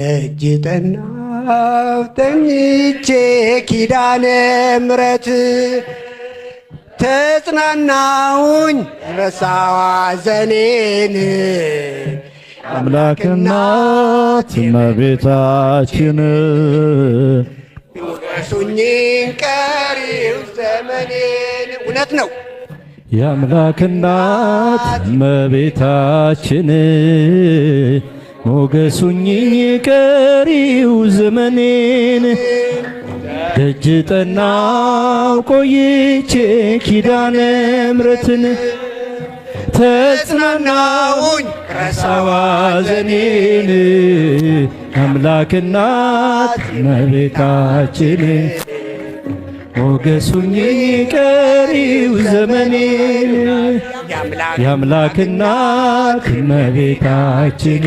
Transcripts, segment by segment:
እጅ ጠናው ተኝቼ ኪዳነ ምሕረት ተጽናናሁኝ ረሳዋ ሐዘኔን። አምላክ እናት እመቤታችን ይውረሱኝን ቀሪው ዘመኔን። እውነት ነው። የአምላክ እናት እመቤታችን ሞገሱኝኝ ቀሪው ዘመኔን። ደጅ ጠናው ቆይቼ ኪዳነ ምሕረትን ተጽናናሁኝ ረሳዋ ሐዘኔን። አምላክ እናት እመቤታችን ሞገሱኝኝ ቀሪው ዘመኔን። የአምላክ እናት እመቤታችን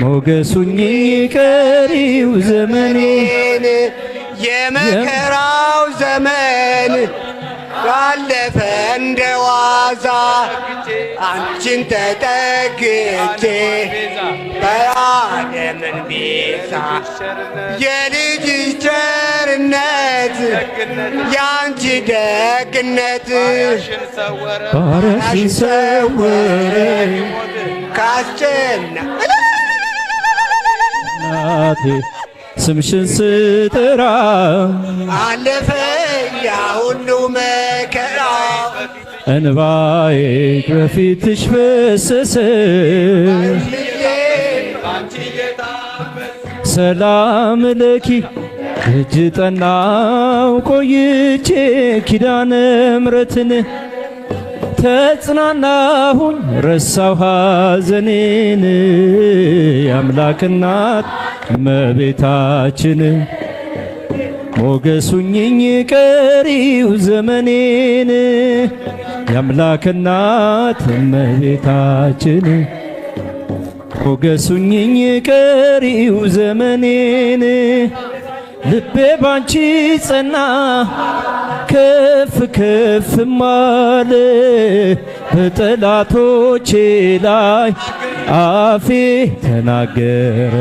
ሞገሱኝኝ ቀሪው ዘመኔን። የመከራው ዘመን ባለፈ እንደ ዋዛ አንቺን ተጠግቼ በዓለምን ቤዛ የልጅሽ ቸርነት ያንቺ ደግነት ባሪያሽን ሰወረኝ ካስጨናቂ እናቴ ስምሽን ስጠራ አለፈ ያ ሁሉ መከራ። እንባዬ በፊትሽ ፈሰሰ ሰላም ለኪ። እጅ ጠናው ቆይቼ ኪዳነ ምሕረትን ተጽናናሁኝ ረሳው ሐዘኔን። የአምላክ እናት እመቤታችን ሞገሱኝኝ ቀሪው ዘመኔን። የአምላክ እናት እመቤታችን ሞገሱኝኝ ቀሪው ዘመኔን። ልቤ ባንቺ ጸና ከፍ ከፍም አለ በጠላቶቼ ላይ አፌ ተናገረ።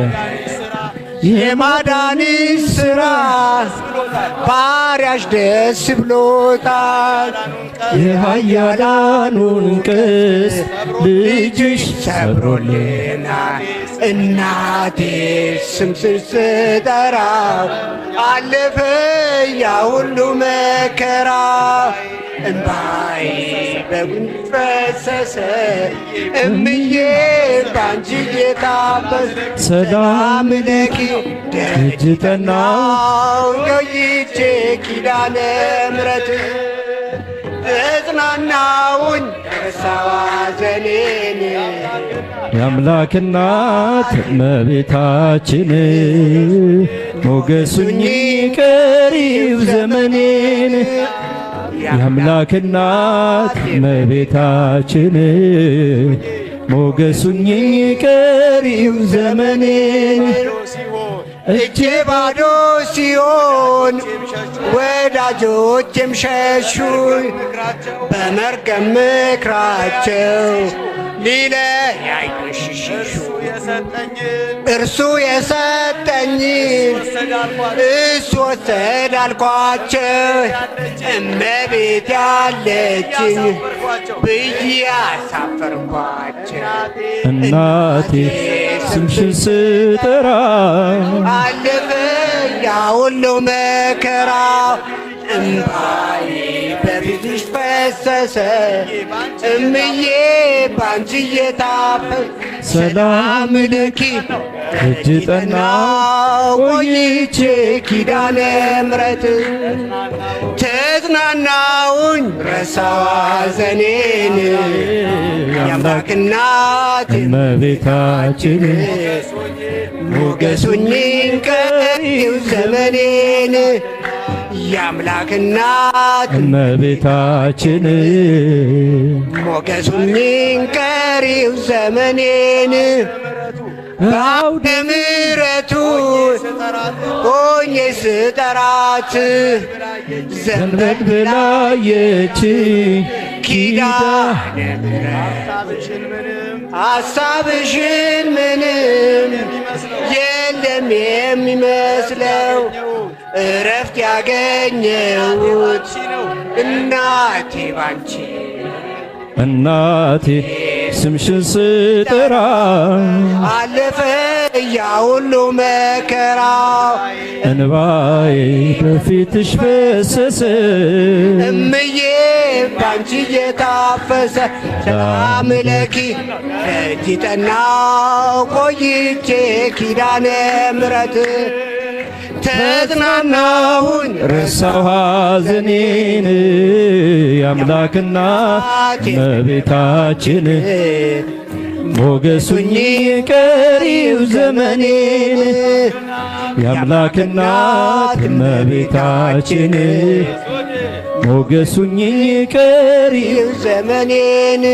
የማዳንሽ ሥራ ባሪያሽ ደስ ብሎታል። የኃያላኑን ቀስት ልጅሽ ሰብሮልናል። እናቴ ስምሽን ስጠራው አለፈ ያ ሁሉ መከራ። እንባዬ በጉንጭ ፈሰሰ እምዬ ባንቺ የታበስ ሰላም ለኪ። ደጅ ጠናው ቆይቼ ኪዳነ ምሕረት ተጽናናሁኝ ረሳዋ ሐዘኔን። የአምላክ እናት እመቤታችን ሞገሱኝኝ ቀሪው ዘመኔን። የአምላክ እናት እመቤታችን ሞገሱኝኝ ቀሪው ዘመኔን። እጄ ባዶ ሲሆን ወዳጆቼም ሸሹኝ በመርገም ምክራቸው ሊለያዩኝ ሽሹ። እርሱ የሰጠኝን እሱ ወሰድ አልኳቸው። እመቤት ያለችኝ ብዬ አሳፈርኳቸው። እናቴ ስምሽን ስጠራ አለፈ ያ ሁሉ መከራ። እምባዬ በፊትሽ ፈሰሰ እምዬ ባንቺ የታፈስ ሰላም ለኪ። እጅ ጠናው ቆይቼ ኪዳነ ምሕረት ተጽናናሁኝ ረሳዋ ሐዘኔን። የአምላክ እናት እመቤታችን ሞገሱኝኝ ቀሪው ዘመኔን። የአምላክ እናት እመቤታችን ሞገሱኝኝ ቀሪው ዘመኔን። በአውደ ምሕረቱ ሆኜ ስጠራት ዘንበል ብላየች ኪዳነ ምሕረት ሐሳብሽን ምንም የለም የሚመስለው እረፍት ያገኘሁት እናቴ ባንቺ እናቴ ስምሽን ስጠራ አለፈ ያ ሁሉ መከራ እንባዬ በፊትሽ ፈሰሰ እምዬ ባንቺ እየታፈሰ ሰላም ለኪ ደጅ ጠናው ቆይቼ ኪዳነ ምሕረት ተጽናናሁኝ ረሳሁ ሐዘኔን የአምላክና እመቤታችን ሞገሱኝ ቀሪው ዘመኔን የአምላክና እመቤታችን ሞገሱኝ ቀሪው ዘመኔን